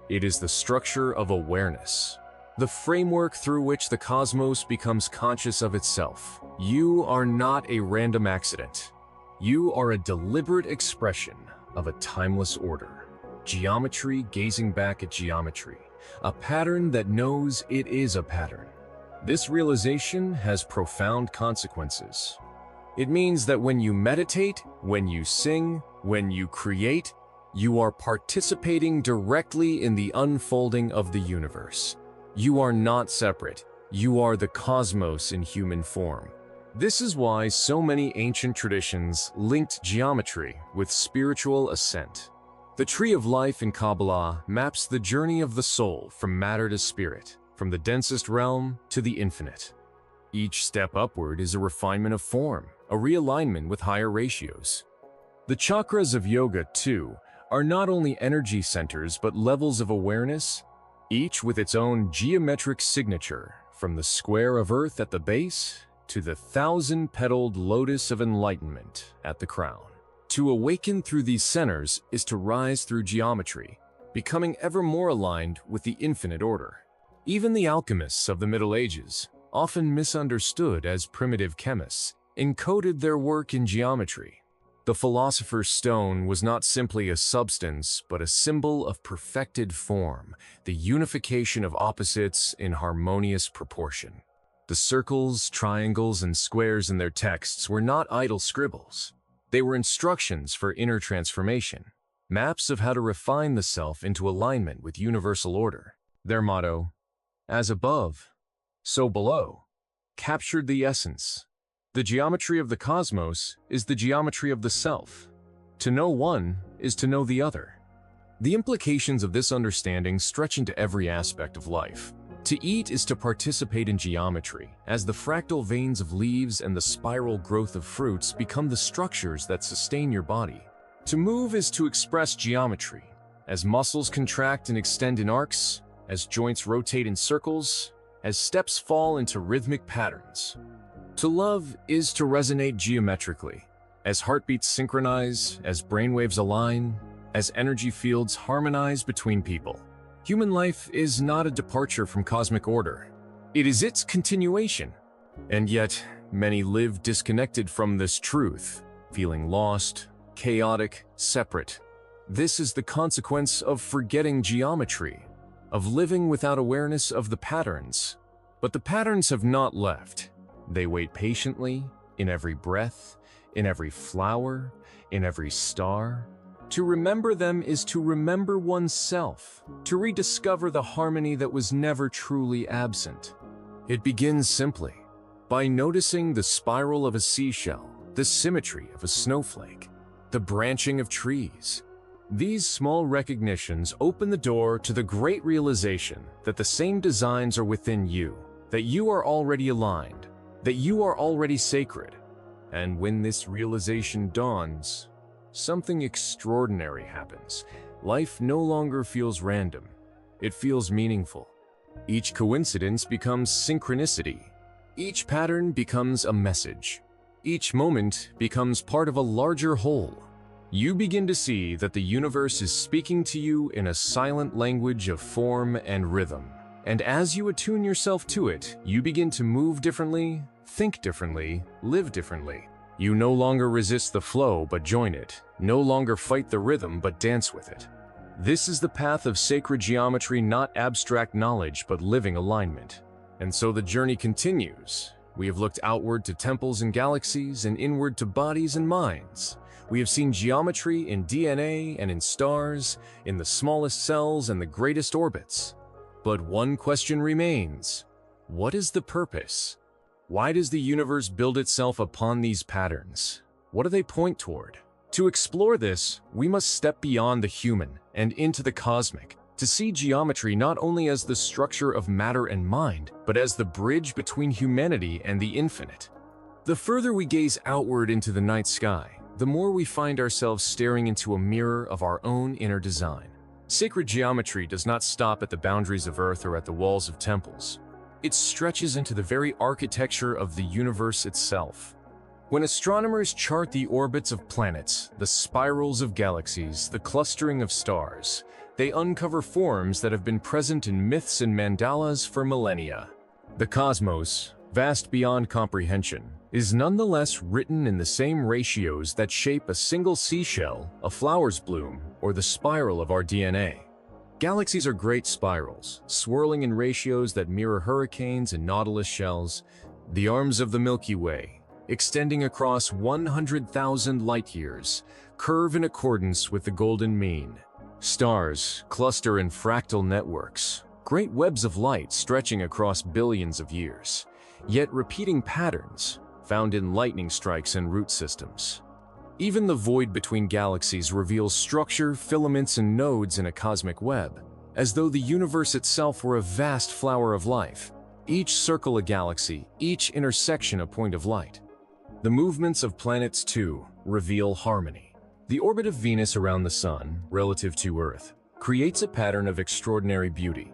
it is the structure of awareness, the framework through which the cosmos becomes conscious of itself. You are not a random accident. You are a deliberate expression of a timeless order. Geometry gazing back at geometry, a pattern that knows it is a pattern. This realization has profound consequences. It means that when you meditate, when you sing, when you create, you are participating directly in the unfolding of the universe. You are not separate. You are the cosmos in human form. This is why so many ancient traditions linked geometry with spiritual ascent. The tree of life in Kabbalah maps the journey of the soul from matter to spirit, from the densest realm to the infinite. Each step upward is a refinement of form, a realignment with higher ratios. The chakras of yoga, too, are not only energy centers but levels of awareness, each with its own geometric signature, from the square of earth at the base to the thousand-petaled lotus of enlightenment at the crown. To awaken through these centers is to rise through geometry, becoming ever more aligned with the infinite order. Even the alchemists of the Middle Ages, often misunderstood as primitive chemists, encoded their work in geometry. The philosopher's stone was not simply a substance, but a symbol of perfected form, the unification of opposites in harmonious proportion. The circles, triangles, and squares in their texts were not idle scribbles. They were instructions for inner transformation, maps of how to refine the self into alignment with universal order. Their motto, "As above, so below," captured the essence. The geometry of the cosmos is the geometry of the self. To know one is to know the other. The implications of this understanding stretch into every aspect of life. To eat is to participate in geometry, as the fractal veins of leaves and the spiral growth of fruits become the structures that sustain your body. To move is to express geometry, as muscles contract and extend in arcs, as joints rotate in circles, as steps fall into rhythmic patterns. To love is to resonate geometrically, as heartbeats synchronize, as brainwaves align, as energy fields harmonize between people. Human life is not a departure from cosmic order. It is its continuation. And yet, many live disconnected from this truth, feeling lost, chaotic, separate. This is the consequence of forgetting geometry, of living without awareness of the patterns. But the patterns have not left. They wait patiently, in every breath, in every flower, in every star. To remember them is to remember oneself, to rediscover the harmony that was never truly absent. It begins simply by noticing the spiral of a seashell, the symmetry of a snowflake, the branching of trees. These small recognitions open the door to the great realization that the same designs are within you, that you are already aligned, that you are already sacred. And when this realization dawns, something extraordinary happens. Life no longer feels random. It feels meaningful. Each coincidence becomes synchronicity. Each pattern becomes a message. Each moment becomes part of a larger whole. You begin to see that the universe is speaking to you in a silent language of form and rhythm. And as you attune yourself to it, you begin to move differently, think differently, live differently. You no longer resist the flow but join it, no longer fight the rhythm but dance with it. This is the path of sacred geometry, not abstract knowledge but living alignment. And so the journey continues. We have looked outward to temples and galaxies and inward to bodies and minds. We have seen geometry in DNA and in stars, in the smallest cells and the greatest orbits. But one question remains. What is the purpose? Why does the universe build itself upon these patterns? What do they point toward? To explore this, we must step beyond the human and into the cosmic, to see geometry not only as the structure of matter and mind, but as the bridge between humanity and the infinite. The further we gaze outward into the night sky, the more we find ourselves staring into a mirror of our own inner design. Sacred geometry does not stop at the boundaries of Earth or at the walls of temples. It stretches into the very architecture of the universe itself. When astronomers chart the orbits of planets, the spirals of galaxies, the clustering of stars, they uncover forms that have been present in myths and mandalas for millennia. The cosmos, vast beyond comprehension, is nonetheless written in the same ratios that shape a single seashell, a flower's bloom, or the spiral of our DNA. Galaxies are great spirals, swirling in ratios that mirror hurricanes and nautilus shells. The arms of the Milky Way, extending across 100,000 light-years, curve in accordance with the golden mean. Stars cluster in fractal networks, great webs of light stretching across billions of years, yet repeating patterns found in lightning strikes and root systems. Even the void between galaxies reveals structure, filaments, and nodes in a cosmic web, as though the universe itself were a vast flower of life, each circle a galaxy, each intersection a point of light. The movements of planets, too, reveal harmony. The orbit of Venus around the Sun, relative to Earth, creates a pattern of extraordinary beauty.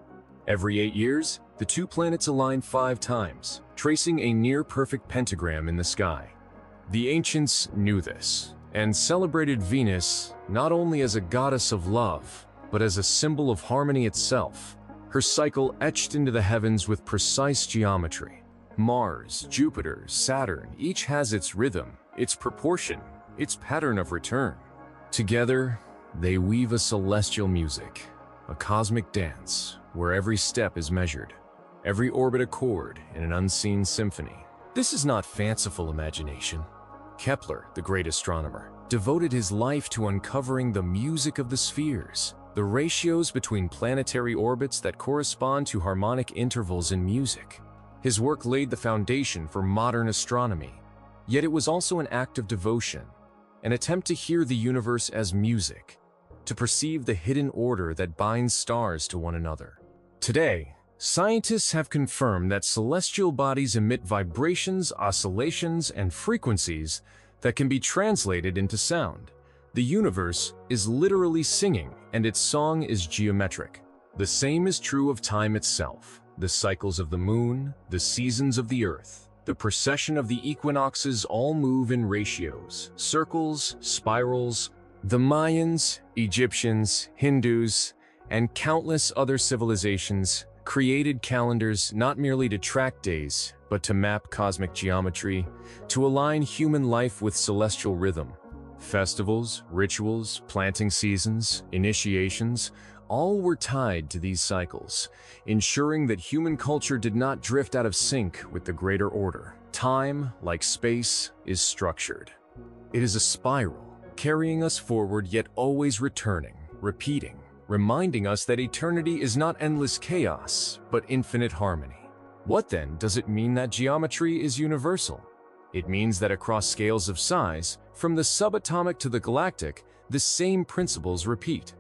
Every 8 years, the two planets align 5 times, tracing a near-perfect pentagram in the sky. The ancients knew this, and celebrated Venus not only as a goddess of love, but as a symbol of harmony itself, her cycle etched into the heavens with precise geometry. Mars, Jupiter, Saturn, each has its rhythm, its proportion, its pattern of return. Together, they weave a celestial music, a cosmic dance, where every step is measured, every orbit a chord in an unseen symphony. This is not fanciful imagination. Kepler, the great astronomer, devoted his life to uncovering the music of the spheres, the ratios between planetary orbits that correspond to harmonic intervals in music. His work laid the foundation for modern astronomy, yet it was also an act of devotion, an attempt to hear the universe as music, to perceive the hidden order that binds stars to one another. Today, scientists have confirmed that celestial bodies emit vibrations, oscillations, and frequencies that can be translated into sound. The universe is literally singing, and its song is geometric. The same is true of time itself, the cycles of the moon, the seasons of the earth. The precession of the equinoxes all move in ratios, circles, spirals. The Mayans, Egyptians, Hindus, and countless other civilizations created calendars not merely to track days, but to map cosmic geometry, to align human life with celestial rhythm. Festivals, rituals, planting seasons, initiations, all were tied to these cycles, ensuring that human culture did not drift out of sync with the greater order. Time, like space, is structured. It is a spiral, carrying us forward yet always returning, repeating, reminding us that eternity is not endless chaos, but infinite harmony. What then does it mean that geometry is universal? It means that across scales of size, from the subatomic to the galactic, the same principles repeat.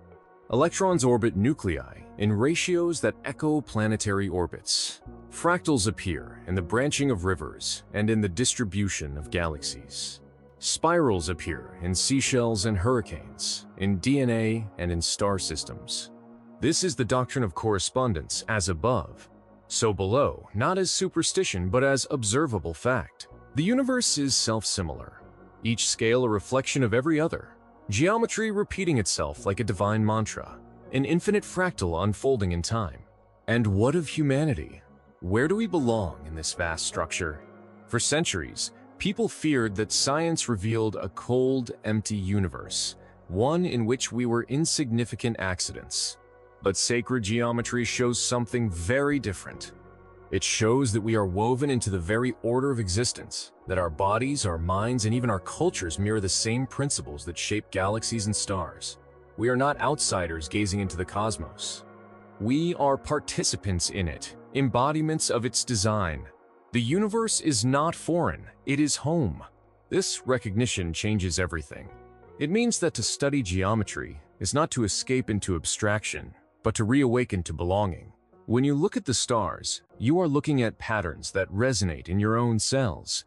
Electrons orbit nuclei in ratios that echo planetary orbits. Fractals appear in the branching of rivers and in the distribution of galaxies. Spirals appear in seashells and hurricanes, in DNA and in star systems. This is the doctrine of correspondence, as above, so below, not as superstition but as observable fact. The universe is self-similar, each scale a reflection of every other. Geometry repeating itself like a divine mantra, an infinite fractal unfolding in time. And what of humanity? Where do we belong in this vast structure? For centuries, people feared that science revealed a cold, empty universe, one in which we were insignificant accidents. But sacred geometry shows something very different. It shows that we are woven into the very order of existence, that our bodies, our minds, and even our cultures mirror the same principles that shape galaxies and stars. We are not outsiders gazing into the cosmos. We are participants in it, embodiments of its design. The universe is not foreign, it is home. This recognition changes everything. It means that to study geometry is not to escape into abstraction, but to reawaken to belonging. When you look at the stars, you are looking at patterns that resonate in your own cells.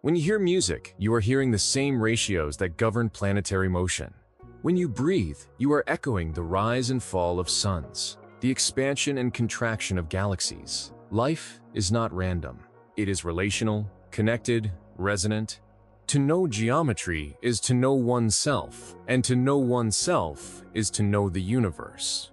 When you hear music, you are hearing the same ratios that govern planetary motion. When you breathe, you are echoing the rise and fall of suns, the expansion and contraction of galaxies. Life is not random. It is relational, connected, resonant. To know geometry is to know oneself, and to know oneself is to know the universe.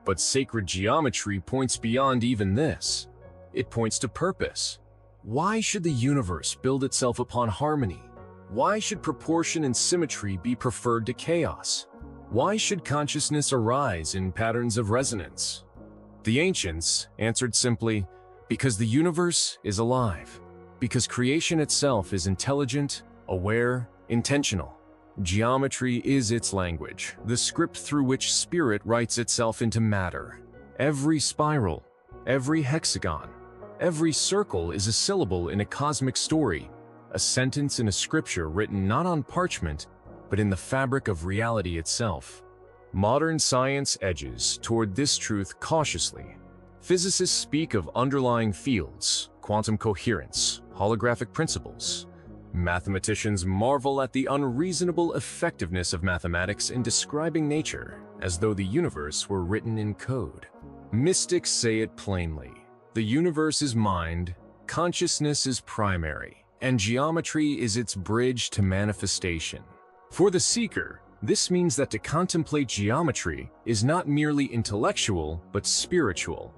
But sacred geometry points beyond even this. It points to purpose. Why should the universe build itself upon harmony? Why should proportion and symmetry be preferred to chaos? Why should consciousness arise in patterns of resonance? The ancients answered simply, because the universe is alive, because creation itself is intelligent, aware, intentional. Geometry is its language, the script through which spirit writes itself into matter. Every spiral, every hexagon, every circle is a syllable in a cosmic story, a sentence in a scripture written not on parchment, but in the fabric of reality itself. Modern science edges toward this truth cautiously. Physicists speak of underlying fields, quantum coherence, holographic principles. Mathematicians marvel at the unreasonable effectiveness of mathematics in describing nature, as though the universe were written in code. Mystics say it plainly. The universe is mind, consciousness is primary, and geometry is its bridge to manifestation. For the seeker, this means that to contemplate geometry is not merely intellectual, but spiritual.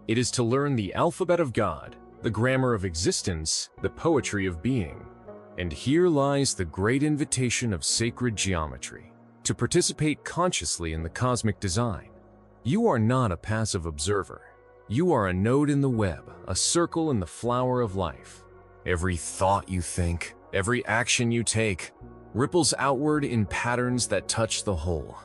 It is to learn the alphabet of God, the grammar of existence, the poetry of being. And here lies the great invitation of sacred geometry, to participate consciously in the cosmic design. You are not a passive observer. You are a node in the web, a circle in the flower of life. Every thought you think, every action you take, ripples outward in patterns that touch the whole.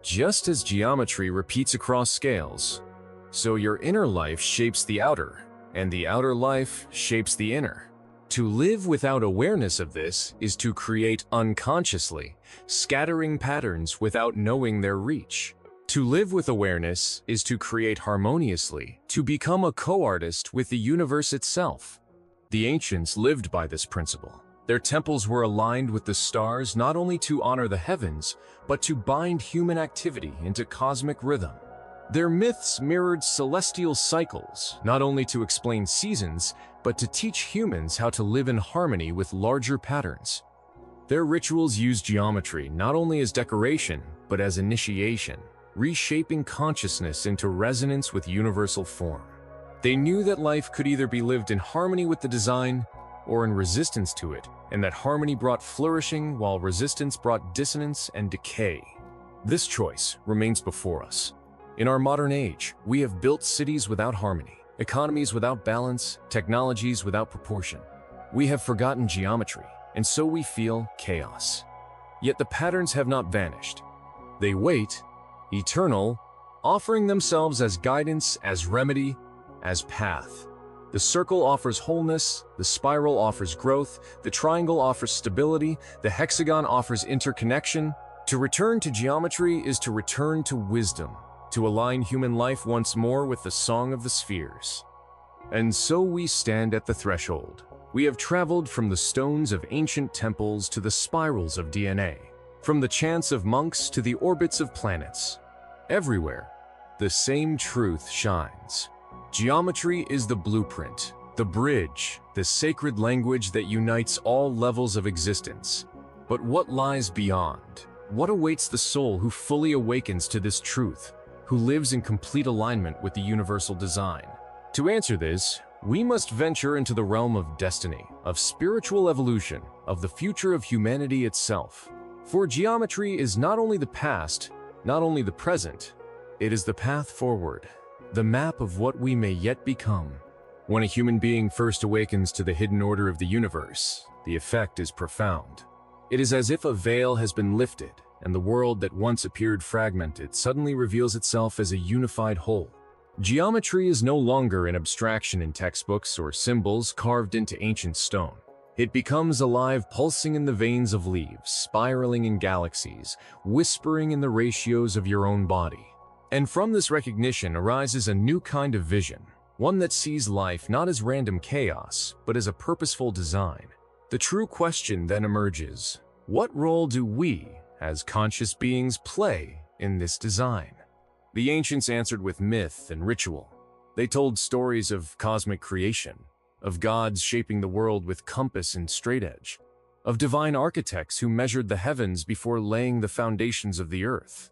Just as geometry repeats across scales, so your inner life shapes the outer, and the outer life shapes the inner. To live without awareness of this is to create unconsciously, scattering patterns without knowing their reach. To live with awareness is to create harmoniously, to become a co-artist with the universe itself. The ancients lived by this principle. Their temples were aligned with the stars not only to honor the heavens, but to bind human activity into cosmic rhythm. Their myths mirrored celestial cycles, not only to explain seasons, but to teach humans how to live in harmony with larger patterns. Their rituals used geometry not only as decoration, but as initiation, reshaping consciousness into resonance with universal form. They knew that life could either be lived in harmony with the design or in resistance to it, and that harmony brought flourishing while resistance brought dissonance and decay. This choice remains before us. In our modern age, we have built cities without harmony, economies without balance, technologies without proportion. We have forgotten geometry, and so we feel chaos. Yet the patterns have not vanished. They wait, eternal, offering themselves as guidance, as remedy, as path. The circle offers wholeness, the spiral offers growth, the triangle offers stability, the hexagon offers interconnection. To return to geometry is to return to wisdom, to align human life once more with the song of the spheres. And so we stand at the threshold. We have traveled from the stones of ancient temples to the spirals of DNA, from the chants of monks to the orbits of planets. Everywhere, the same truth shines. Geometry is the blueprint, the bridge, the sacred language that unites all levels of existence. But what lies beyond? What awaits the soul who fully awakens to this truth, who lives in complete alignment with the universal design? To answer this, we must venture into the realm of destiny, of spiritual evolution, of the future of humanity itself. For geometry is not only the past, not only the present, it is the path forward, the map of what we may yet become. When a human being first awakens to the hidden order of the universe, the effect is profound. It is as if a veil has been lifted, and the world that once appeared fragmented suddenly reveals itself as a unified whole. Geometry is no longer an abstraction in textbooks or symbols carved into ancient stone. It becomes alive, pulsing in the veins of leaves, spiraling in galaxies, whispering in the ratios of your own body. And from this recognition arises a new kind of vision, one that sees life not as random chaos, but as a purposeful design. The true question then emerges: what role do we, as conscious beings, play in this design? The ancients answered with myth and ritual. They told stories of cosmic creation, of gods shaping the world with compass and straight edge, of divine architects who measured the heavens before laying the foundations of the earth.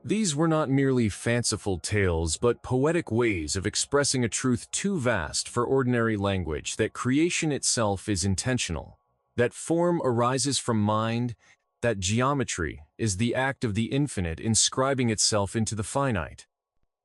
These were not merely fanciful tales, but poetic ways of expressing a truth too vast for ordinary language: that creation itself is intentional, that form arises from mind, that geometry is the act of the infinite inscribing itself into the finite.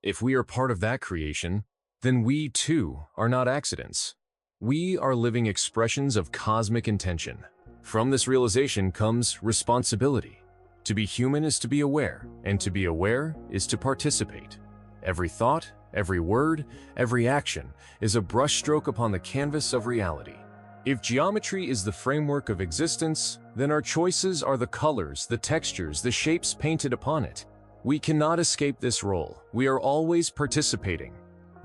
If we are part of that creation, then we too are not accidents. We are living expressions of cosmic intention. From this realization comes responsibility. To be human is to be aware, and to be aware is to participate. Every thought, every word, every action is a brushstroke upon the canvas of reality. If geometry is the framework of existence, then our choices are the colors, the textures, the shapes painted upon it. We cannot escape this role. We are always participating.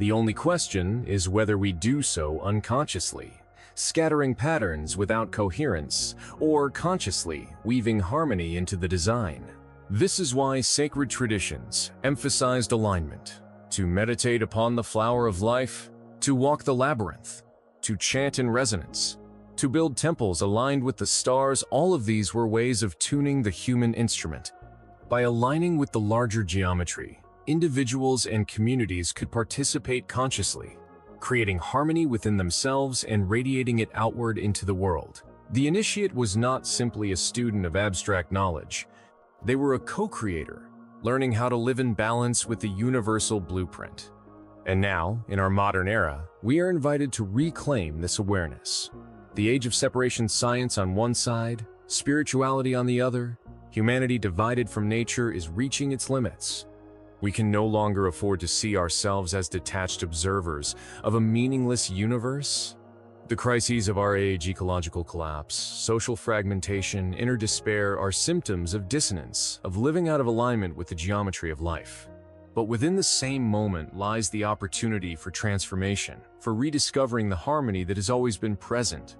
The only question is whether we do so unconsciously, scattering patterns without coherence, or consciously weaving harmony into the design. This is why sacred traditions emphasized alignment: to meditate upon the flower of life, to walk the labyrinth, to chant in resonance, to build temples aligned with the stars. All of these were ways of tuning the human instrument. By aligning with the larger geometry, individuals and communities could participate consciously, creating harmony within themselves and radiating it outward into the world. The initiate was not simply a student of abstract knowledge. They were a co-creator, learning how to live in balance with the universal blueprint. And now, in our modern era, we are invited to reclaim this awareness. The age of separation science on one side, spirituality on the other, humanity divided from nature is reaching its limits. We can no longer afford to see ourselves as detached observers of a meaningless universe. The crises of our age, ecological collapse, social fragmentation, inner despair, are symptoms of dissonance, of living out of alignment with the geometry of life. But within the same moment lies the opportunity for transformation, for rediscovering the harmony that has always been present.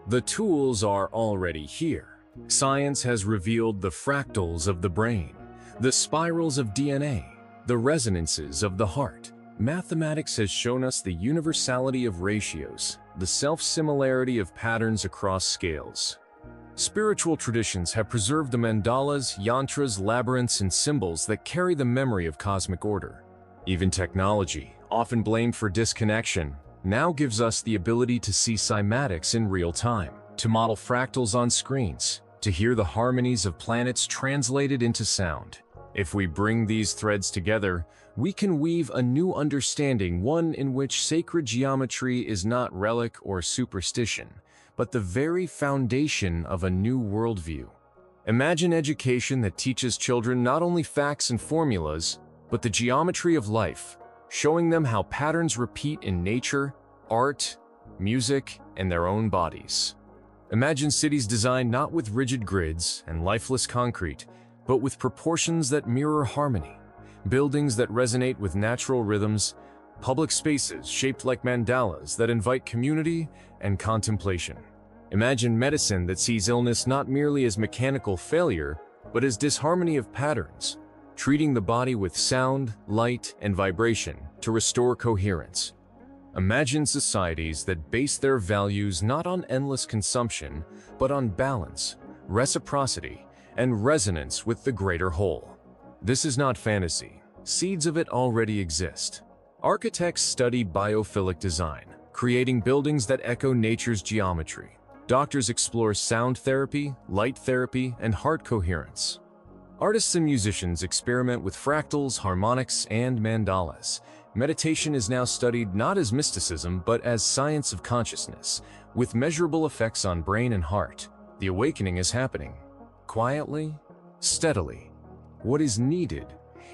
The tools are already here. Science has revealed the fractals of the brain, the spirals of DNA, the resonances of the heart. Mathematics has shown us the universality of ratios, the self-similarity of patterns across scales. Spiritual traditions have preserved the mandalas, yantras, labyrinths, and symbols that carry the memory of cosmic order. Even technology, often blamed for disconnection, now gives us the ability to see cymatics in real time, to model fractals on screens, to hear the harmonies of planets translated into sound. If we bring these threads together, we can weave a new understanding, one in which sacred geometry is not relic or superstition, but the very foundation of a new worldview. Imagine education that teaches children not only facts and formulas, but the geometry of life, showing them how patterns repeat in nature, art, music, and their own bodies. Imagine cities designed not with rigid grids and lifeless concrete, but with proportions that mirror harmony, buildings that resonate with natural rhythms, public spaces shaped like mandalas that invite community and contemplation. Imagine medicine that sees illness not merely as mechanical failure, but as disharmony of patterns, treating the body with sound, light, and vibration to restore coherence. Imagine societies that base their values not on endless consumption, but on balance, reciprocity, and resonance with the greater whole. This is not fantasy. Seeds of it already exist. Architects study biophilic design, creating buildings that echo nature's geometry. Doctors explore sound therapy, light therapy, and heart coherence. Artists and musicians experiment with fractals, harmonics, and mandalas. Meditation is now studied not as mysticism, but as science of consciousness, with measurable effects on brain and heart. The awakening is happening. Quietly, steadily. What is needed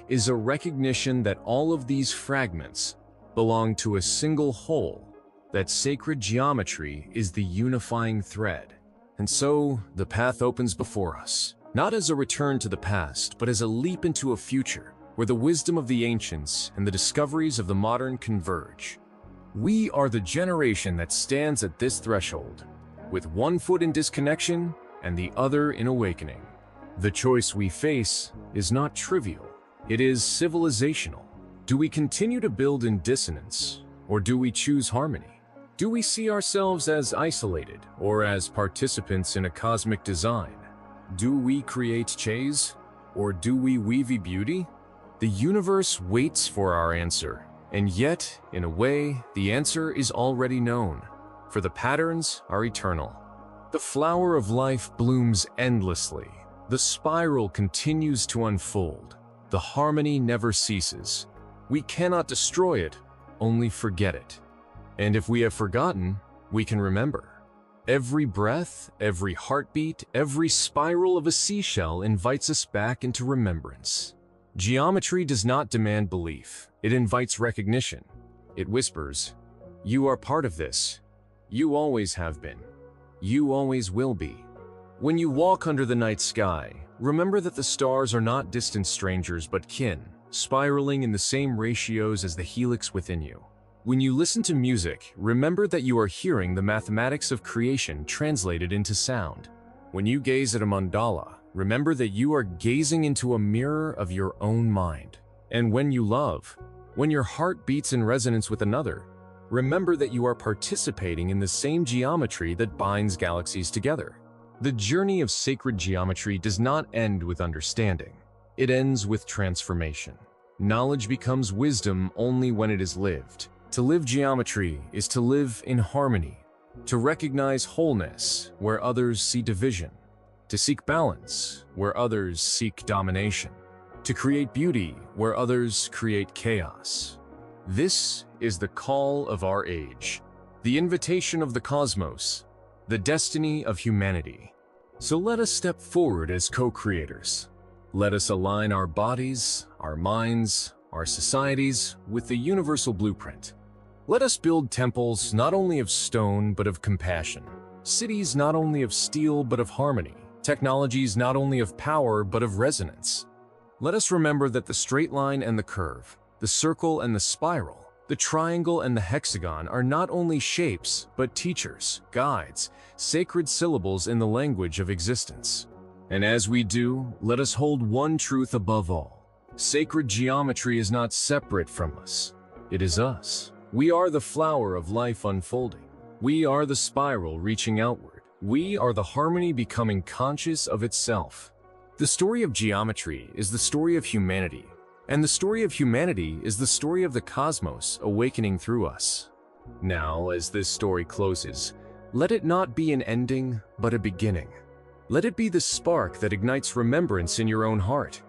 is a recognition that all of these fragments belong to a single whole, that sacred geometry is the unifying thread. And so, the path opens before us, not as a return to the past, but as a leap into a future, where the wisdom of the ancients and the discoveries of the modern converge. We are the generation that stands at this threshold, with one foot in disconnection and the other in awakening. The choice we face is not trivial, it is civilizational. Do we continue to build in dissonance, or do we choose harmony? Do we see ourselves as isolated, or as participants in a cosmic design? Do we create chase, or do we weave beauty? The universe waits for our answer, and yet, in a way, the answer is already known, for the patterns are eternal. The flower of life blooms endlessly. The spiral continues to unfold. The harmony never ceases. We cannot destroy it, only forget it. And if we have forgotten, we can remember. Every breath, every heartbeat, every spiral of a seashell invites us back into remembrance. Geometry does not demand belief. It invites recognition. It whispers, "You are part of this. You always have been. You always will be." When you walk under the night sky, remember that the stars are not distant strangers but kin, spiraling in the same ratios as the helix within you. When you listen to music, remember that you are hearing the mathematics of creation translated into sound. When you gaze at a mandala, remember that you are gazing into a mirror of your own mind. And when you love, when your heart beats in resonance with another, remember that you are participating in the same geometry that binds galaxies together. The journey of sacred geometry does not end with understanding. It ends with transformation. Knowledge becomes wisdom only when it is lived. To live geometry is to live in harmony, to recognize wholeness where others see division, to seek balance where others seek domination, to create beauty where others create chaos. This is the call of our age, the invitation of the cosmos, the destiny of humanity. So let us step forward as co-creators. Let us align our bodies, our minds, our societies with the universal blueprint. Let us build temples not only of stone but of compassion, cities not only of steel but of harmony, technologies not only of power but of resonance. Let us remember that the straight line and the curve, the circle and the spiral, the triangle and the hexagon are not only shapes but teachers, guides, sacred syllables in the language of existence. And as we do, let us hold one truth above all. Sacred geometry is not separate from us. It is us. We are the flower of life unfolding. We are the spiral reaching outward. We are the harmony becoming conscious of itself. The story of geometry is the story of humanity, and the story of humanity is the story of the cosmos awakening through us. Now, as this story closes, let it not be an ending, but a beginning. Let it be the spark that ignites remembrance in your own heart.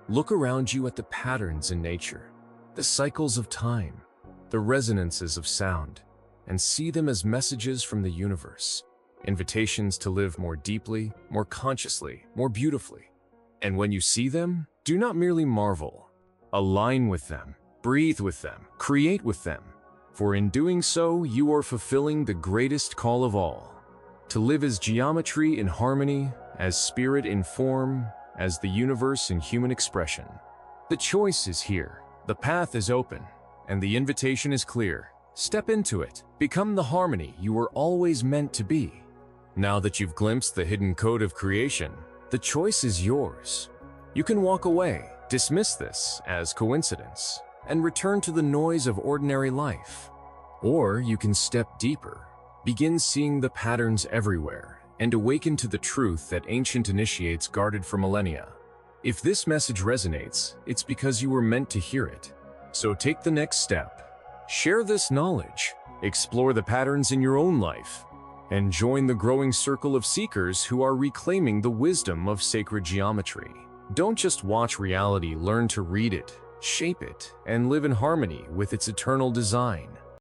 Look around you at the patterns in nature, the cycles of time, the resonances of sound, and see them as messages from the universe, invitations to live more deeply, more consciously, more beautifully. And when you see them, do not merely marvel. Align with them, breathe with them, create with them. For in doing so, you are fulfilling the greatest call of all, to live as geometry in harmony, as spirit in form, as the universe in human expression. The choice is here, the path is open, and the invitation is clear. Step into it, become the harmony you were always meant to be. Now that you've glimpsed the hidden code of creation, the choice is yours. You can walk away, dismiss this as coincidence, and return to the noise of ordinary life. Or you can step deeper, begin seeing the patterns everywhere, and awaken to the truth that ancient initiates guarded for millennia. If this message resonates, it's because you were meant to hear it. So take the next step. Share this knowledge, explore the patterns in your own life, and join the growing circle of seekers who are reclaiming the wisdom of sacred geometry. Don't just watch reality, learn to read it, shape it, and live in harmony with its eternal design.